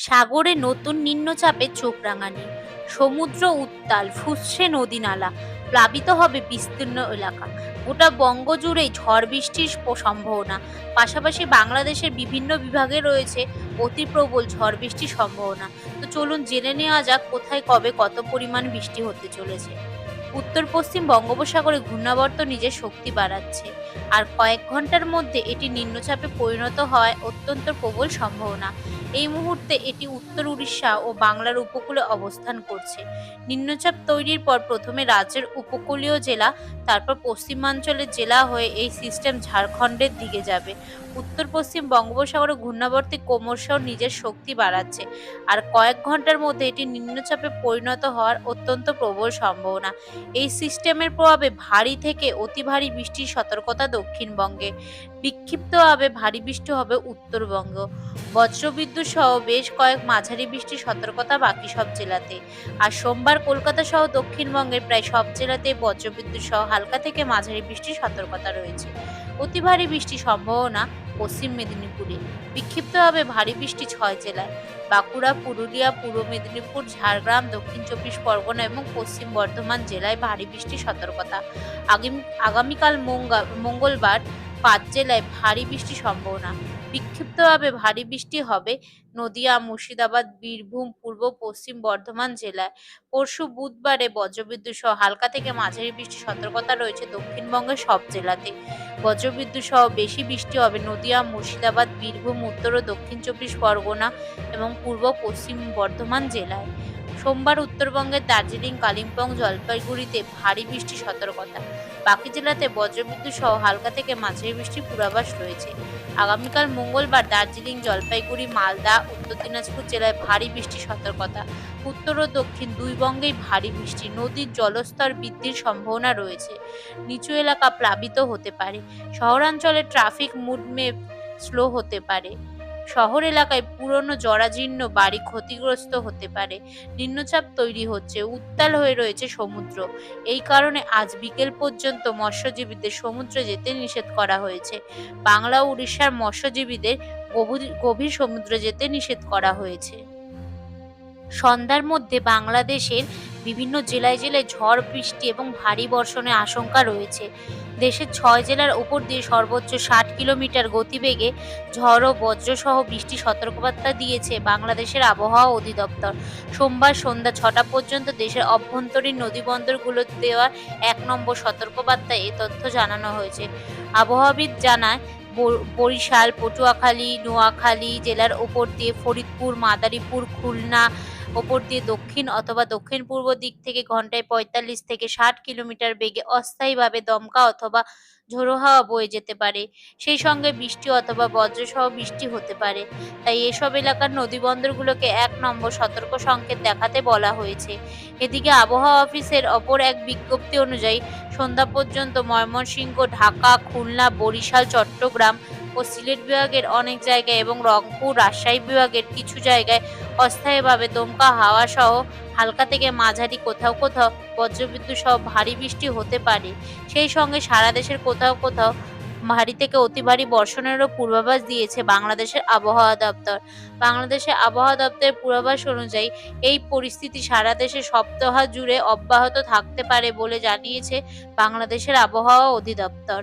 সাগরে নতুন নিম্নচাপে চোখ রাঙানি, সমুদ্র উত্তাল, ফুঁসছে নদী নালা, প্লাবিত হবে বিস্তীর্ণ এলাকা। গোটা বঙ্গ জুড়েই ঝড় বৃষ্টির সম্ভাবনা। পাশাপাশি বাংলাদেশের বিভিন্ন বিভাগে রয়েছে অতি প্রবল ঝড় বৃষ্টির সম্ভাবনা। তো চলুন জেনে নেওয়া যাক কোথায় কবে কত পরিমাণ বৃষ্টি হতে চলেছে। উত্তর পশ্চিম বঙ্গোপসাগরে ঘূর্ণাবর্ত নিজের শক্তি বাড়াচ্ছে, আর কয়েক ঘন্টার মধ্যে এটি নিম্নচাপে পরিণত হওয়ায় অত্যন্ত প্রবল সম্ভাবনা। এই মুহূর্তে এটি উত্তর উড়িষ্যা ও বাংলার উপকূলে অবস্থান করছে। নিম্নচাপ তৈরির পর প্রথমে রাজ্যের উপকূলীয় জেলা, তারপর পশ্চিমাঞ্চলের জেলা হয়ে এই সিস্টেম ঝাড়খণ্ডের দিকে যাবে। উত্তর পশ্চিম বঙ্গোপসাগরে ঘূর্ণাবর্তী ক্রমশ নিজের শক্তি বাড়াচ্ছে, আর কয়েক ঘন্টার মধ্যে এটি নিম্নচাপে পরিণত হওয়ার অত্যন্ত প্রবল সম্ভাবনা। এই সিস্টেমের প্রভাবে ভারী থেকে অতি ভারী বৃষ্টির সতর্কতা দক্ষিণবঙ্গে, বিক্ষিপ্তভাবে ভারী বৃষ্টি হবে উত্তরবঙ্গ, বজ্রবিদ্যুৎ সহ বেশ কয়েক মাঝারি বৃষ্টির সতর্কতা বাকি সব জেলাতে। আর সোমবার কলকাতা সহ দক্ষিণবঙ্গের প্রায় সব জেলাতে বজ্রবিদ্যুৎ সহ হালকা থেকে মাঝারি বৃষ্টির সতর্কতা রয়েছে। অতি ভারী বৃষ্টির সম্ভাবনা পশ্চিম মেদিনীপুরে, বিক্ষিপ্তভাবে ভারী বৃষ্টি 6 জেলায়: বাঁকুড়া, পুরুলিয়া, পূর্ব মেদিনীপুর, ঝাড়গ্রাম, দক্ষিণ 24 পরগনা এবং পশ্চিম বর্ধমান জেলায় ভারী বৃষ্টির সতর্কতা। আগামীকাল মঙ্গলবার 5 জেলায় ভারী বৃষ্টির সম্ভাবনা। বিক্ষিপ্তভাবে ভারী বৃষ্টি হবে নদিয়া, মুর্শিদাবাদ, বীরভূম, পূর্ব পশ্চিম বর্ধমান জেলায়। পরশু বুধবারে বজ্রবিদ্যুৎ সহ হালকা থেকে মাঝারি বৃষ্টির সতর্কতা রয়েছে দক্ষিণবঙ্গের সব জেলাতে। বজ্রবিদ্যুৎ সহ বেশি বৃষ্টি হবে নদিয়া, মুর্শিদাবাদ, বীরভূম, উত্তর ও দক্ষিণ 24 পরগনা এবং পূর্ব পশ্চিম বর্ধমান জেলায়। সোমবার উত্তরবঙ্গের দার্জিলিং, কালিম্পং, জলপাইগুড়িতে ভারী বৃষ্টির সতর্কতা। বাকি জেলাতে বজ্রবিদ্যুৎ সহ হালকা থেকে মাঝারি বৃষ্টির পূর্বাভাস রয়েছে। আগামীকাল মঙ্গলবার দার্জিলিং, জলপাইগুড়ি, মালদা, উত্তর দিনাজপুর জেলায় ভারী বৃষ্টির সতর্কতা। উত্তর ও দক্ষিণ দুই বঙ্গেই ভারী বৃষ্টি, নদীর জলস্তর বৃদ্ধির সম্ভাবনা রয়েছে। নিচু এলাকা প্লাবিত হতে পারে। শহরাঞ্চলে ট্রাফিক মুভমেন্ট স্লো হতে পারে। শহর এলাকায় পুরনো জরাজীর্ণ বাড়ি ক্ষতিগ্রস্ত হতে পারে। নিম্নচাপ তৈরি হচ্ছে, উত্তাল হয়ে রয়েছে সমুদ্র। এই কারণে আজ বিকেল পর্যন্ত মৎস্যজীবীদের সমুদ্রে যেতে নিষেধ করা হয়েছে। বাংলা ও উড়িষ্যার মৎস্যজীবীদের গভীর সমুদ্রে যেতে নিষেধ করা হয়েছে। সন্ধ্যার মধ্যে বাংলাদেশের বিভিন্ন জেলায় জেলায় ঝড় বৃষ্টি এবং ভারী বর্ষণের আশঙ্কা রয়েছে। দেশের 6 জেলার উপর দিয়ে সর্বোচ্চ 60 কিলোমিটার গতিবেগে ঝড় ও বজ্রসহ বৃষ্টির সতর্কবার্তা দিয়েছে বাংলাদেশের আবহাওয়া অধিদপ্তর। সোমবার সন্ধ্যা 6টা পর্যন্ত দেশের অভ্যন্তরীণ নদীবন্দরগুলোতে দেওয়া 1 নম্বর সতর্কবার্তায় এ তথ্য জানানো হয়েছে। আবহাওয়াবিদ জানায়, বরিশাল, পটুয়াখালী, নোয়াখালী জেলার ওপর দিয়ে ফরিদপুর, মাদারীপুর, খুলনা ওপর দিয়ে দক্ষিণ অথবা দক্ষিণ পূর্ব দিক থেকে ঘন্টায় 45 থেকে 60 কিলোমিটার বেগে অস্থায়ীভাবে দমকা অথবা ঝোড়ো হাওয়া বয়ে যেতে পারে। সেই সঙ্গে বৃষ্টি অথবা বজ্রসহ বৃষ্টি হতে পারে। তাই এসব এলাকার নদীবন্দরগুলোকে 1 নম্বর সতর্ক সংকেত দেখাতে বলা হয়েছে। এদিকে আবহাওয়া অফিসের অপর এক বিজ্ঞপ্তি অনুযায়ী সন্ধ্যা পর্যন্ত ময়মনসিংহ, ঢাকা, খুলনা, বরিশাল, চট্টগ্রাম ও সিলেট বিভাগের অনেক জায়গায় এবং রংপুর, রাজশাহী বিভাগের কিছু জায়গায় অস্থায়ীভাবে দমকা হাওয়া সহ হালকা থেকে মাঝারি, কোথাও কোথাও বজ্রবিদ্যুৎ সহ ভারী বৃষ্টি হতে পারে। সেই সঙ্গে সারা দেশের কোথাও কোথাও ভারী থেকে অতি ভারী বর্ষণেরও পূর্বাভাস দিয়েছে বাংলাদেশের আবহাওয়া দপ্তর। বাংলাদেশের আবহাওয়া দপ্তরের পূর্বাভাস অনুযায়ী এই পরিস্থিতি সারা দেশে সপ্তাহ জুড়ে অব্যাহত থাকতে পারে বলে জানিয়েছে বাংলাদেশের আবহাওয়া অধিদপ্তর।